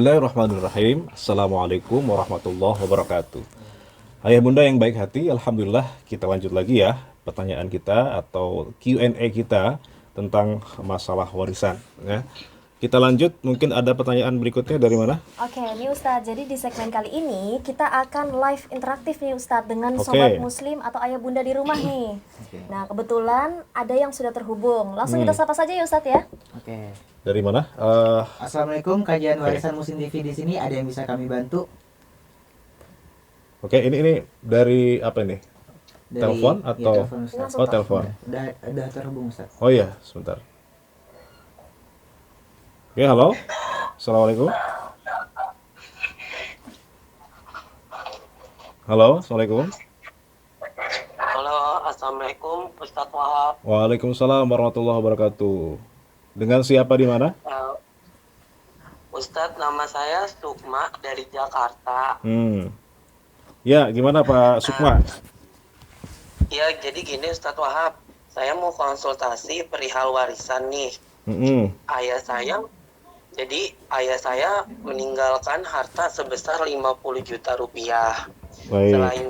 Bismillahirrahmanirrahim. Assalamualaikum warahmatullahi wabarakatuh. Ayah bunda yang baik hati, Alhamdulillah kita lanjut lagi ya pertanyaan kita atau Q&A kita tentang masalah warisan ya. Kita lanjut, mungkin ada pertanyaan berikutnya dari mana? Oke, nih Ustadz. Jadi di segmen kali ini kita akan live interaktif nih Ustadz dengan Oke. sobat muslim atau ayah bunda di rumah nih. Nah, kebetulan ada yang sudah terhubung. Langsung kita sapa saja ya Ustadz ya. Oke. Dari mana? Assalamualaikum, kajian warisan Muslim TV di sini ada yang bisa kami bantu? Oke, ini dari apa ini? Dari Telepon ya, atau telepon Ustaz. Langsung oh telepon. Udah terhubung Ustaz. Oh iya, sebentar. Oke, halo. Assalamualaikum. Halo, assalamualaikum. Halo, Assalamualaikum Ustadz Wahab. Waalaikumsalam warahmatullahi wabarakatuh. Dengan siapa di mana? Ustadz, nama saya Sukma dari Jakarta. Ya, gimana Pak Sukma? Ya, jadi gini Ustadz Wahab, saya mau konsultasi perihal warisan nih. Ayah saya meninggalkan harta sebesar 50 juta rupiah. Baik. Selain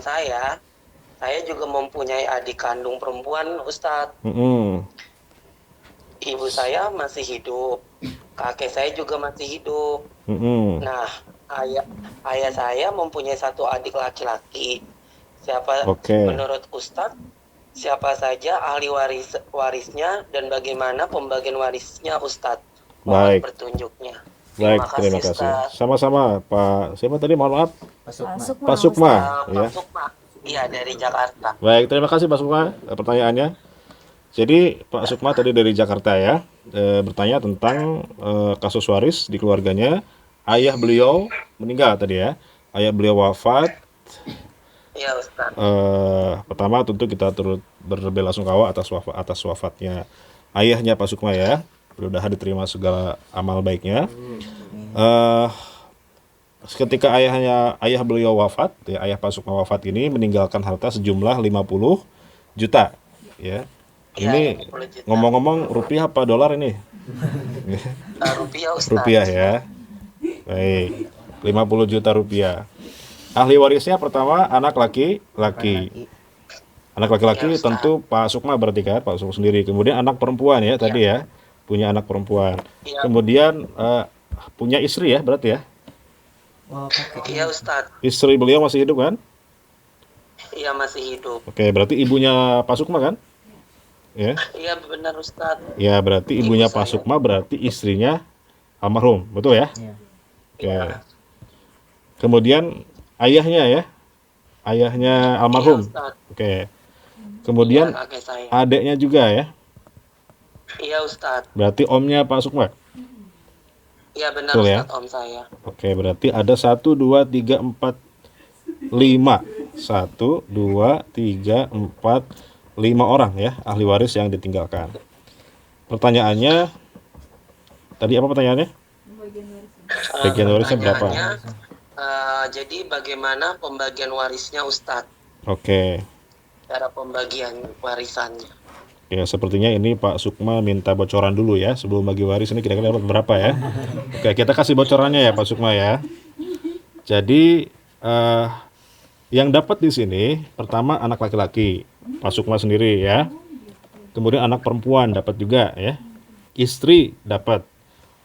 saya juga mempunyai adik kandung perempuan Ustadz. Ibu saya masih hidup, kakek saya juga masih hidup. Nah, ayah saya mempunyai satu adik laki-laki. Menurut Ustadz, siapa saja ahli warisnya dan bagaimana pembagian warisnya Ustadz? Mohon Baik. petunjuknya. Baik, terima kasih. Ustadz. Sama-sama Pak. Siapa tadi? Mohon maaf. Pak Sukma. Pak Sukma. Pak Ya. Sukma. Iya, dari Jakarta. Baik, terima kasih Pak Sukma pertanyaannya. Jadi Pak Sukma tadi dari Jakarta ya, bertanya tentang kasus waris di keluarganya. Ayah beliau meninggal tadi ya. Ayah beliau wafat. Iya, Ustadz. Pertama tentu kita turut berbelasungkawa atas wafatnya ayahnya Pak Sukma ya. Mudah-mudahan diterima segala amal baiknya. Ketika ayah beliau wafat, ya, ayah Pak Sukma wafat ini meninggalkan harta sejumlah 50 juta ya. Ini 50 juta. ngomong-ngomong rupiah apa dolar ini? Rupiah Ustadz. Rupiah ya. Baik. 50 juta rupiah. Ahli warisnya pertama anak laki-laki. Anak laki-laki Ya, tentu Pak Sukma berarti kan, Pak Sukma sendiri. Kemudian anak perempuan ya tadi ya. Punya anak perempuan. Ya. Kemudian punya istri ya berarti ya. Oh, kakek. Iya, Ustadz. Istri beliau masih hidup kan? Iya, masih hidup. Oke, berarti ibunya Pak Sukma kan? Ya. Iya, benar Ustadz. Ya, berarti ibunya Ibu Pak saya. Sukma berarti istrinya almarhum, betul ya? Iya. Oke. Iya. Kemudian ayahnya ya. Ayahnya almarhum. Iya, Ustadz. Oke. Kemudian Iya, kakek saya. adiknya juga ya. Iya, Ustadz. Berarti omnya Pak Sukma. Iya, benar Betul ya? Ustadz, om saya. Oke, berarti ada 1 2 3 4 5. 1 2 3 4 5 orang ya ahli waris yang ditinggalkan. Pertanyaannya tadi apa pertanyaannya? Bagian warisnya berapa? Pertanyaannya, jadi bagaimana pembagian warisnya Ustadz? Oke. Cara pembagian warisannya. Ya, sepertinya ini Pak Sukma minta bocoran dulu ya sebelum bagi waris ini kira-kira dapat berapa ya. Oke, kita kasih bocorannya ya Pak Sukma ya. Jadi yang dapat di sini pertama anak laki-laki Pak Sukma sendiri ya. Kemudian anak perempuan dapat juga ya. Istri dapat.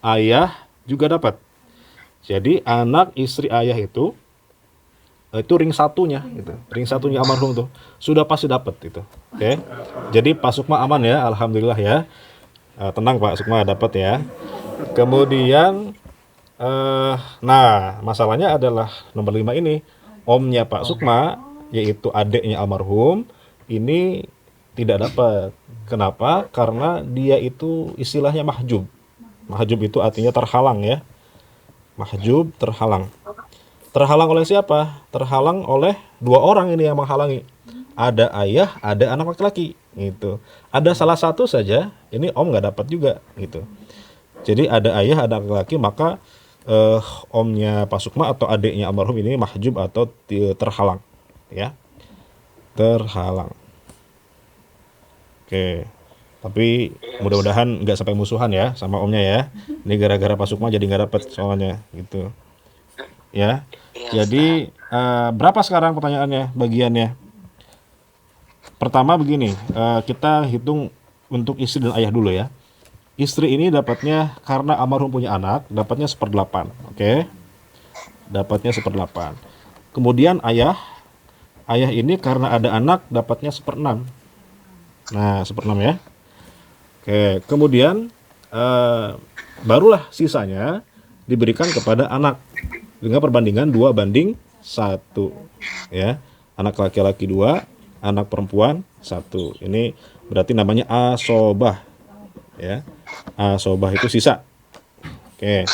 Ayah juga dapat. Jadi anak, istri, ayah itu ring satunya gitu. Ring satunya almarhum tuh sudah pasti dapat itu. Oke. Jadi Pak Sukma aman ya, alhamdulillah ya. Tenang Pak Sukma dapat ya. Kemudian nah, masalahnya adalah nomor 5 ini. Omnya Pak Sukma yaitu adiknya almarhum ini tidak dapat. Kenapa? Karena dia itu istilahnya mahjub. Mahjub itu artinya terhalang ya. Mahjub terhalang. Terhalang oleh siapa? Terhalang oleh 2 orang ini yang menghalangi. Ada ayah, ada anak laki-laki gitu. Ada salah satu saja, ini om nggak dapat juga gitu. Jadi ada ayah, ada laki-laki, maka omnya Pak Sukma atau adiknya almarhum ini mahjub atau terhalang ya. Terhalang. Oke. Tapi mudah-mudahan nggak sampai musuhan ya sama omnya ya. Ini gara-gara Pak Sukma jadi nggak dapet soalnya gitu. Ya. Iya, Jadi berapa sekarang pertanyaannya, bagiannya? Pertama begini, kita hitung untuk istri dan ayah dulu ya. Istri ini dapatnya karena almarhum punya anak, dapatnya 1/8, oke? Dapatnya 1/8. Kemudian ayah ini karena ada anak dapatnya 1/6. Nah, 1/6 ya. Oke, kemudian barulah sisanya diberikan kepada anak dengan perbandingan 2/1 ya. Anak laki-laki 2, anak perempuan 1. Ini berarti namanya asobah ya. Asobah itu sisa. Oke.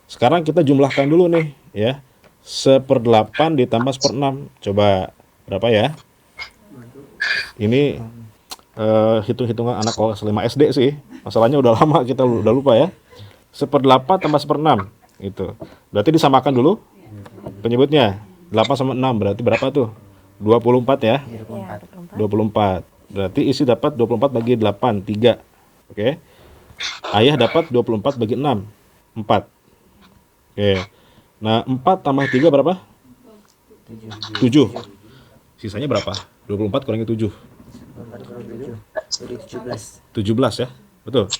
Sekarang kita jumlahkan dulu nih ya. 1/8 ditambah 1/6. Coba berapa ya? Ini hitung-hitungan anak kelas 5 SD sih. Masalahnya udah lama kita udah lupa ya. 1/8 tambah 1/6 itu. Berarti disamakan dulu penyebutnya. 8 sama 6 berarti berapa tuh? 24 ya. Ya, 24. 24. Berarti isi dapat 24 bagi 8, 3. Oke. Ayah dapat 24 bagi 6, 4. Oke. Nah, 4 tambah 3 berapa? 7. Sisanya berapa? 24 kurangi 7. 17 ya. Betul.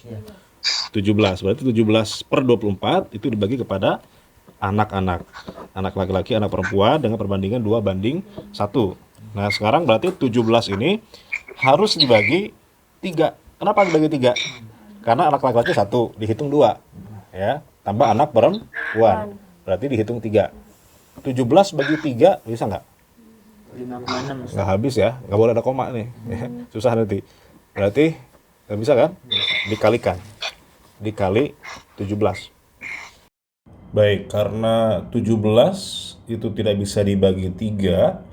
17. Berarti 17/24 itu dibagi kepada anak-anak. Anak laki-laki, anak perempuan dengan perbandingan 2/1. Nah, sekarang berarti 17 ini harus dibagi 3. Kenapa dibagi 3? Karena anak laki-laki 1, dihitung 2. Ya, tambah anak perempuan. Berarti dihitung 3. 17 bagi 3 bisa nggak? 5,6. Nggak habis ya, nggak boleh ada koma nih. Susah nanti. Berarti nggak bisa kan? Dikalikan. Dikali 17. Baik, karena 17 itu tidak bisa dibagi 3,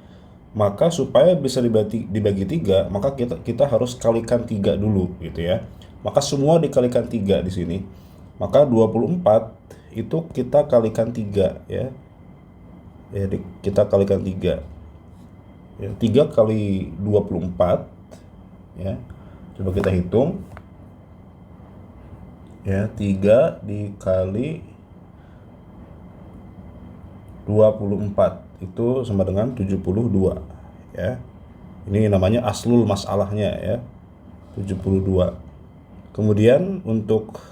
maka supaya bisa dibagi 3, maka kita harus kalikan 3 dulu gitu ya. Maka semua dikalikan 3 di sini. Maka 24 itu kita kalikan 3 ya. Ya, kita kalikan 3. Ya, 3 kali 24 ya. Coba kita hitung. Ya, 3 dikali 24 itu sama dengan 72 ya. Ini namanya aslul masalahnya ya. 72. Kemudian untuk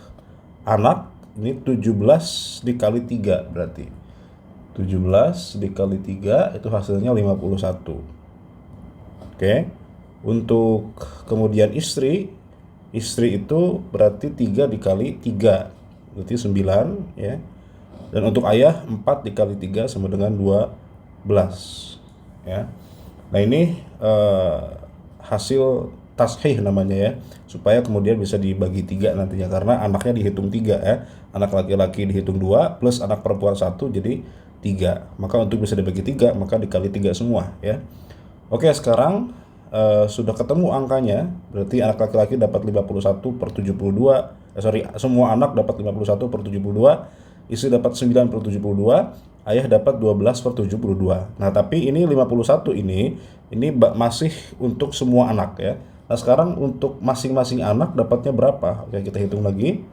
anak ini 17 dikali 3 berarti. 17 dikali 3 itu hasilnya 51. Oke. Untuk kemudian istri itu berarti 3 dikali 3 berarti 9 ya. Dan untuk ayah 4 dikali 3 sama dengan 12 ya. Nah, ini hasil tashih namanya ya, supaya kemudian bisa dibagi 3 nantinya, karena anaknya dihitung 3 ya. Anak laki-laki dihitung 2 plus anak perempuan 1 jadi 3. Maka untuk bisa dibagi 3 maka dikali 3 semua ya. Oke, sekarang sudah ketemu angkanya, berarti anak laki-laki dapat 51/72. Semua anak dapat 51/72, istri dapat 9/72, ayah dapat 12/72. Nah, tapi ini 51 ini masih untuk semua anak ya. Nah, sekarang untuk masing-masing anak dapatnya berapa? Oke, kita hitung lagi.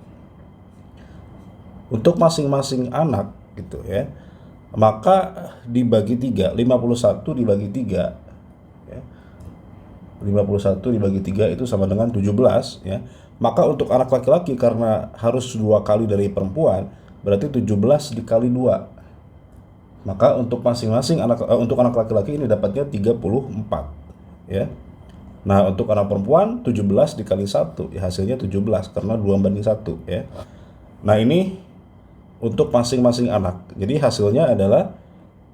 Untuk masing-masing anak gitu ya. Maka dibagi 3, 51 dibagi 3 ya. 51 dibagi 3 itu sama dengan 17 ya. Maka untuk anak laki-laki karena harus 2 kali dari perempuan, berarti 17 dikali 2. Maka untuk masing-masing untuk anak laki-laki ini dapatnya 34 ya. Nah, untuk anak perempuan 17 dikali 1 ya, hasilnya 17 karena 2/1 ya. Nah, ini untuk masing-masing anak. Jadi hasilnya adalah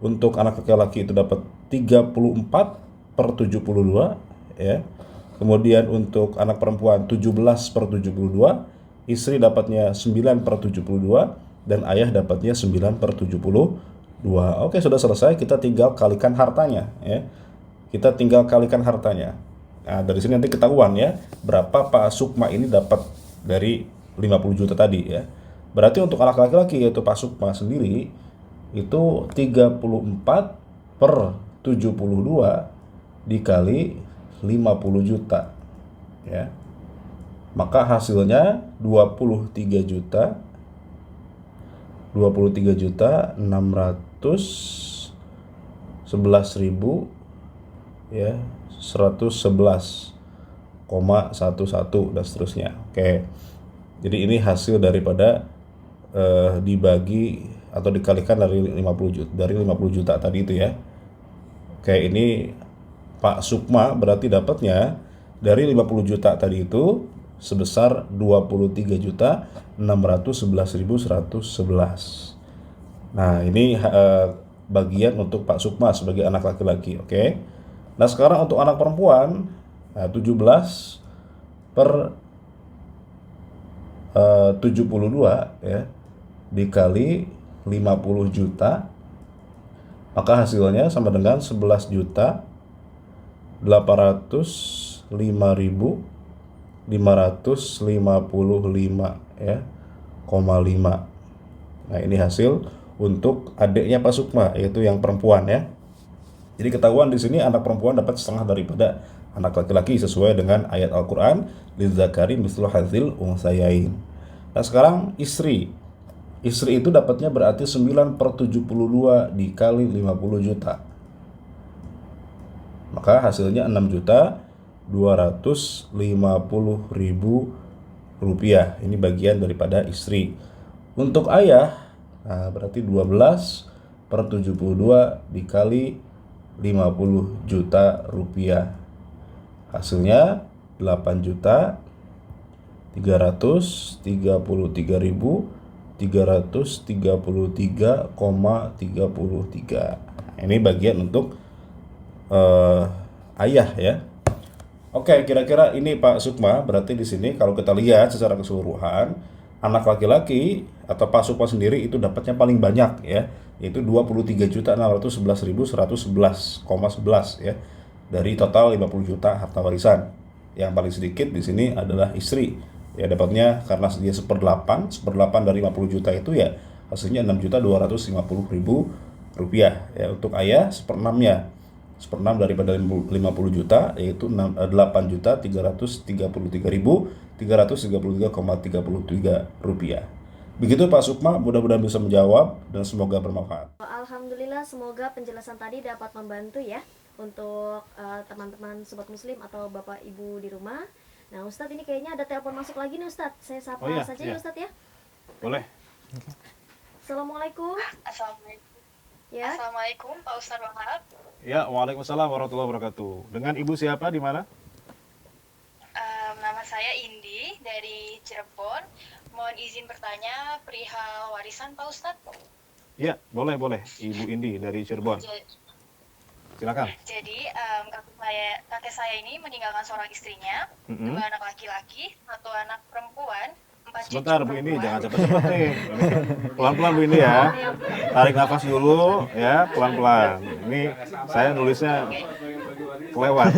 untuk anak laki-laki itu dapat 34/72 ya. Kemudian untuk anak perempuan 17/72, istri dapatnya 9/72 dan ayah dapatnya 9/72. Oke, sudah selesai, kita tinggal kalikan hartanya ya. Kita tinggal kalikan hartanya. Nah, dari sini nanti ketahuan ya berapa Pak Sukma ini dapat dari 50 juta tadi ya. Berarti untuk anak laki-laki yaitu Pak Sukma sendiri itu 34/72 dikali 50 juta ya. maka hasilnya 23.611.000 ya, 111,11 dan seterusnya. Oke. Jadi ini hasil daripada dibagi atau dikalikan dari 50 juta tadi itu ya. Oke, ini Pak Sukma berarti dapatnya dari 50 juta tadi itu sebesar 23.611.111. Nah, ini bagian untuk Pak Sukma sebagai anak laki-laki, oke. Nah, sekarang untuk anak perempuan, 17 per 72 ya dikali 50 juta, maka hasilnya sama dengan 11.805.555 ya, 0,5. Nah, ini hasil untuk adiknya Pak Sukma, yaitu yang perempuan ya. Jadi ketahuan di sini anak perempuan dapat setengah daripada anak laki-laki sesuai dengan ayat Al-Qur'an, lidzakari mithlu hadzil untsayain. Nah, sekarang istri. Istri itu dapatnya berarti 9 per 72 dikali 50 juta. Maka hasilnya 6.250.000 rupiah. Ini bagian daripada istri. Untuk ayah, nah berarti 12 per 72 dikali 50 juta rupiah. Hasilnya 8.333.333,33. Ini bagian untuk ayah ya. Oke, kira-kira ini Pak Sukma. Berarti di sini kalau kita lihat secara keseluruhan, anak laki-laki atau Pak Sukma sendiri itu dapatnya paling banyak ya, yaitu 23.611.111,11 ya, dari total 50 juta harta warisan. Yang paling sedikit di sini adalah istri. Ya, dapatnya karena dia 1/8 dari 50 juta itu ya, hasilnya 6.250.000 rupiah ya. Untuk ayah 1/6-nya, 1/6 daripada 50 juta, yaitu 8.333.333,33 rupiah. Begitu Pak Sukma, mudah-mudahan bisa menjawab dan semoga bermanfaat. Alhamdulillah, semoga penjelasan tadi dapat membantu ya untuk teman-teman sobat muslim atau bapak ibu di rumah. Nah, Ustadz, ini kayaknya ada telepon masuk lagi nih Ustadz. Saya sapa saja ya Ustadz ya. Boleh. Assalamualaikum. Assalamualaikum. Ya. Assalamualaikum Pak Ustadz Wahab. Ya, waalaikumsalam warahmatullahi wabarakatuh. Dengan ibu siapa di mana? Nama saya Indi dari Cirebon. Mohon izin bertanya perihal warisan Pak Ustadz. Ya, boleh. Ibu Indi dari Cirebon. Silakan. Jadi kakek saya ini meninggalkan seorang istrinya, 2 anak laki-laki, 1 anak perempuan, 4 cucu Sebentar Bu perempuan. Indi, jangan cepet-cepet nih. Pelan-pelan Bu Indi ya. Tarik nafas dulu ya, pelan-pelan. Ini saya nulisnya kelewat.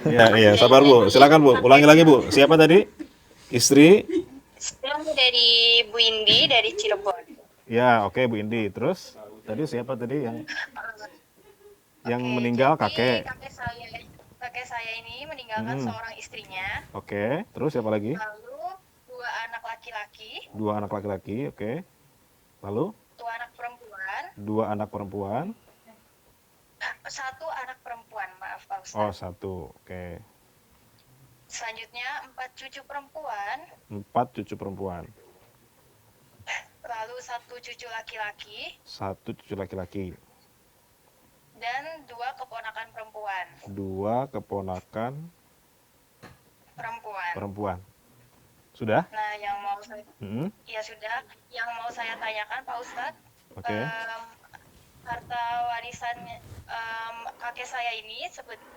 Iya, sabar Bu. Silakan Bu. Ulangi lagi Bu. Siapa tadi? Istri? Saya dari Bu Indi dari Cirebon. Ya, oke Bu Indi. Terus tadi siapa tadi yang meninggal? Jadi, kakek? Kakek saya ini meninggalkan seorang istrinya. Oke. Terus siapa lagi? Lalu 2 anak laki-laki. 2 anak laki-laki, oke. Lalu? 2 anak perempuan. 2 anak perempuan. 1 anak perempuan, maaf Pak Ustadz. Oh, 1, oke. Selanjutnya 4 cucu perempuan. 4 cucu perempuan. Lalu 1 cucu laki-laki. 1 cucu laki-laki. Dan 2 keponakan perempuan. 2 keponakan perempuan. Sudah? Nah, yang mau saya, Hmm? ya sudah. Yang mau saya tanyakan Pak Ustadz, Oke. harta warisan kakek saya ini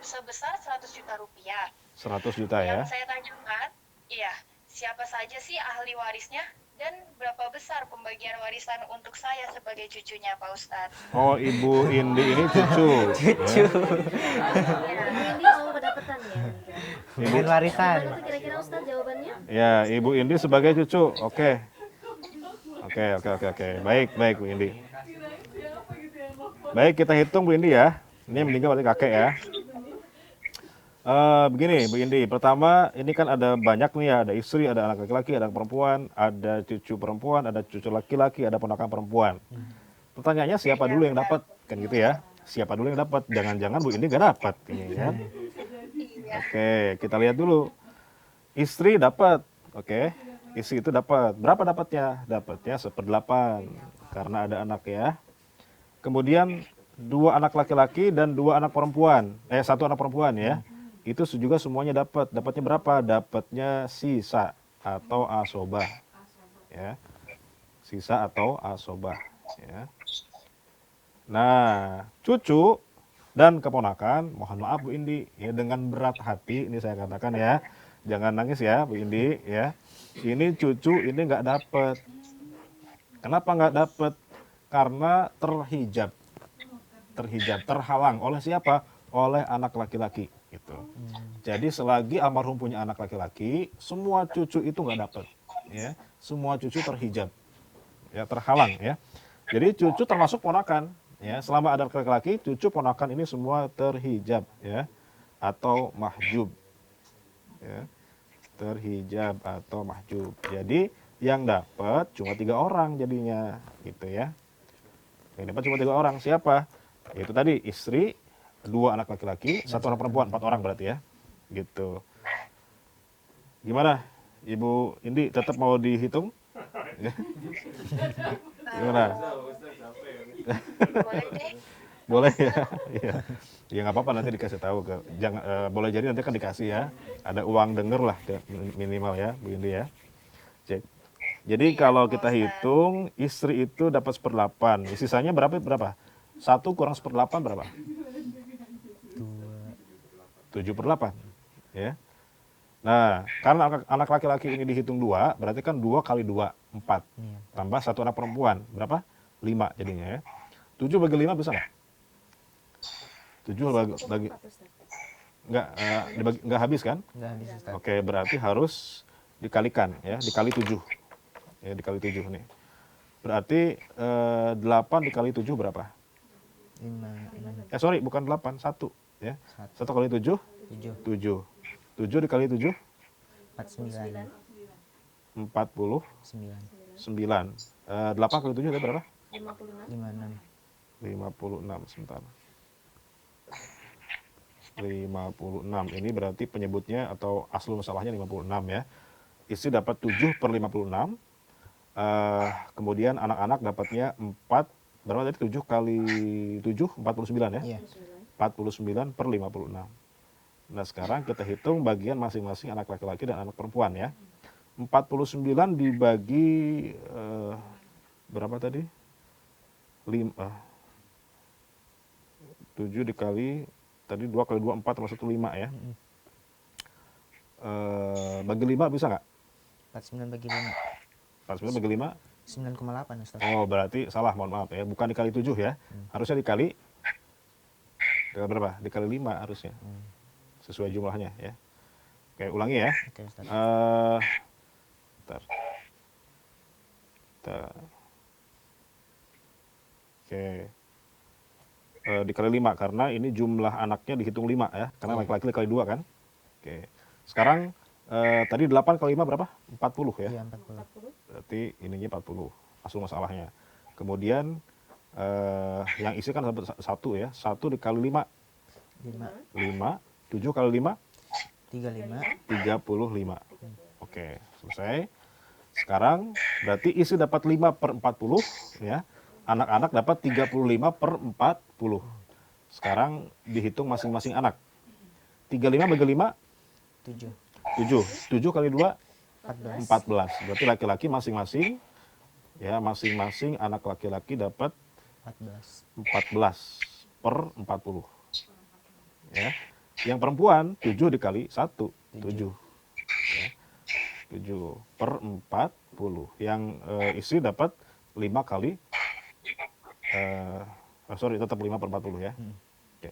sebesar 100 juta rupiah. 100 juta ya. Yang saya tanyakan, iya, siapa saja sih ahli warisnya dan berapa besar pembagian warisan untuk saya sebagai cucunya Pak Ustadz? Oh, Ibu Indi ini cucu. Cucu. Ini mau kedapatan ya. Dengan warisan. Gimana tuh kira-kira Ustadz jawabannya? Ya, Ibu Indi sebagai cucu. Oke. Oke. Baik Bu Indi. Baik, kita hitung Bu Indi ya. Ini yang meninggal berarti kakek ya. Begini, Bu Indi. Pertama, ini kan ada banyak nih ya, ada istri, ada anak laki-laki, ada anak perempuan, ada cucu perempuan, ada cucu laki-laki, ada ponakan perempuan. Pertanyaannya siapa Iya, dulu yang benar. dapat? Kan gitu ya. Siapa dulu yang dapat? Jangan-jangan Bu Indi nggak dapat ini kan. Iya. Oke, kita lihat dulu. Istri dapat. Oke. Istri itu dapat. Berapa dapatnya? Dapatnya 1/8 karena ada anak ya. Kemudian 2 anak laki-laki dan 2 anak perempuan. 1 anak perempuan ya. Itu juga semuanya dapat. Dapatnya berapa? Dapatnya sisa atau asobah. Ya. Sisa atau asobah. Ya. Nah, cucu dan keponakan, mohon maaf Bu Indi, ya dengan berat hati ini saya katakan ya, jangan nangis ya Bu Indi ya. Ini cucu ini nggak dapet. Kenapa nggak dapet? Karena terhijab, terhalang oleh siapa? Oleh anak laki-laki. Gitu. Jadi selagi almarhum punya anak laki-laki, semua cucu itu nggak dapet. Ya, semua cucu terhijab, ya terhalang ya. Jadi cucu termasuk ponakan. Ya, selama ada laki-laki, cucu ponakan ini semua terhijab ya atau mahjub. Ya, terhijab atau mahjub. Jadi yang dapat cuma 3 orang jadinya gitu ya. Yang dapat cuma 3 orang. Siapa? Itu tadi istri, 2 anak laki-laki, 1 anak perempuan, 4 orang berarti ya. Gitu. Gimana? Ibu Indi tetap mau dihitung? Gimana? Boleh deh. Boleh ya, iya. Ya nggak apa-apa nanti dikasih tahu ke, jangan boleh jadi nanti kan dikasih ya, ada uang denger lah minimal ya, Bu Indi ya. Jadi kalau kita hitung istri itu dapat 1/8, sisanya berapa? 1 kurang 1/8 berapa? 7/8 ya. Nah, karena anak laki-laki ini dihitung 2, berarti kan 2 kali 2, 4. Tambah 1 anak perempuan, berapa? 5 jadinya ya. 7 bagi 5 bisa nggak? 7 bagi nggak habis kan? Nggak habis, Ustaz. Oke, berarti harus dikalikan ya, dikali 7. Ya, dikali 7 nih. Berarti 8 dikali 7 berapa? 5, Sorry, bukan 8, 1 ya. 1 kali 7 7, 7 dikali 7 49, 49. 8 kali 7 itu berapa? 56. 56 sebentar. 56 ini berarti penyebutnya atau asal masalahnya 56 ya. Istri dapat 7/56. Kemudian anak-anak dapatnya 4, berapa tadi? 7 kali 7 49 ya. Iya. 49/56. Nah, sekarang kita hitung bagian masing-masing anak laki-laki dan anak perempuan ya. 49 dibagi berapa tadi? 7 dikali tadi 2 kali 2 4 sama 1 5 ya. Bagi 5 bisa nggak? 49 bagi 5, 49 bagi 5? 9,8, Ustaz. Oh, berarti salah, mohon maaf ya. Bukan dikali 7 ya. Harusnya dikali berapa? Dikali 5 harusnya. Sesuai jumlahnya ya. Oke, ulangi ya. Oke, Ustaz. Bentar. Oke. Dikali 5 karena ini jumlah anaknya dihitung 5 ya. Karena laki-laki dikali 2 kan. Oke. Sekarang tadi 8 kali 5 berapa? 40 ya. Iya, 40. Berarti ininya 40. Asal masalahnya. Kemudian yang isi kan 1 ya. 1 dikali 5. 5. 7 kali 5? 35. 35. Oke, selesai. Sekarang berarti isi dapat 5/40 ya. Anak-anak dapat 35/40. Sekarang dihitung masing-masing anak. 35 bagi 5? 7. 7. 7 kali 2? 14. 14. Berarti laki-laki masing-masing ya, masing-masing anak laki-laki dapat 14/40. Ya. Yang perempuan 7 dikali 1, 7. Ya. 7/40. Yang istri dapat 5 kali tetap 5/40 ya. Oke.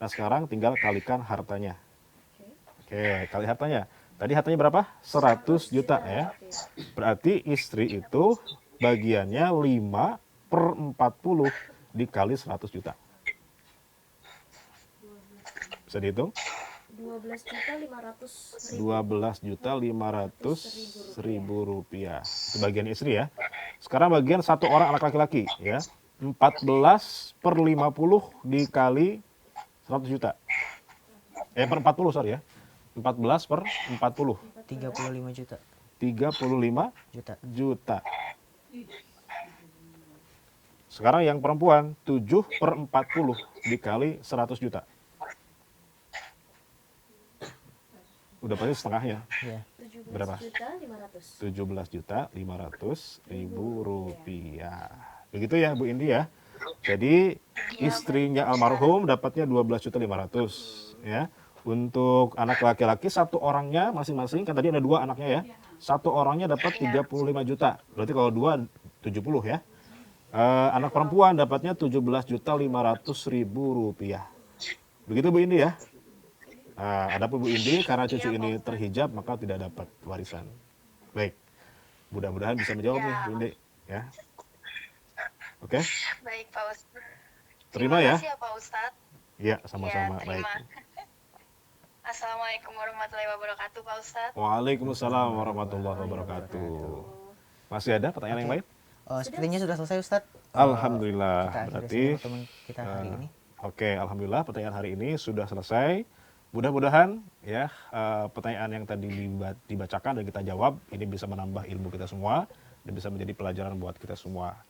Nah, sekarang tinggal kalikan hartanya. Oke, kali hartanya. Tadi hartanya berapa? 100 juta ya. Berarti istri itu bagiannya 5/40 dikali 100 juta. Bisa dihitung? 2 12.500.000 rupiah. Itu bagian istri ya. Sekarang bagian satu orang anak laki-laki ya. 14/50 dikali 100 juta. Per 40 sorry ya. 14/40. 35 juta. 35 Juta. juta. Sekarang yang perempuan 7/40 dikali 100 juta. Udah pasti setengahnya. Iya. Berapa? 17.500.000 rupiah. Begitu ya Bu Indi ya. Jadi istrinya almarhum dapatnya 12.500.000 ya. Untuk anak laki-laki satu orangnya masing-masing, kan tadi ada 2 anaknya ya. Satu orangnya dapat 35 juta. Berarti kalau 2 70 ya. Anak perempuan dapatnya 17.500.000 rupiah. Begitu Bu Indi ya. Adapun Bu Indi karena cucu ini terhijab maka tidak dapat warisan. Baik. Mudah-mudahan bisa menjawab nih Bu Indi ya. Oke. Baik Pak Ustadz. Terima ya. Terima kasih ya Pak Ustadz. Iya, sama-sama. Ya, Baik. terima. Assalamualaikum warahmatullahi wabarakatuh Pak Ustadz. Waalaikumsalam warahmatullahi wabarakatuh. Masih ada pertanyaan yang lain? Sepertinya sudah selesai Ustadz. Alhamdulillah. Kita akhiri Berarti saja pertemuan kita hari ini. Oke, alhamdulillah pertanyaan hari ini sudah selesai. Mudah-mudahan ya pertanyaan yang tadi dibacakan dan kita jawab ini bisa menambah ilmu kita semua dan bisa menjadi pelajaran buat kita semua.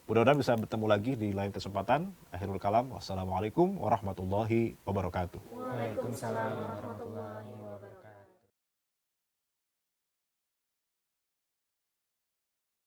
Mudah-mudahan bisa bertemu lagi di lain kesempatan. Akhirul kalam. Wassalamualaikum warahmatullahi wabarakatuh. Waalaikumsalam warahmatullahi wabarakatuh.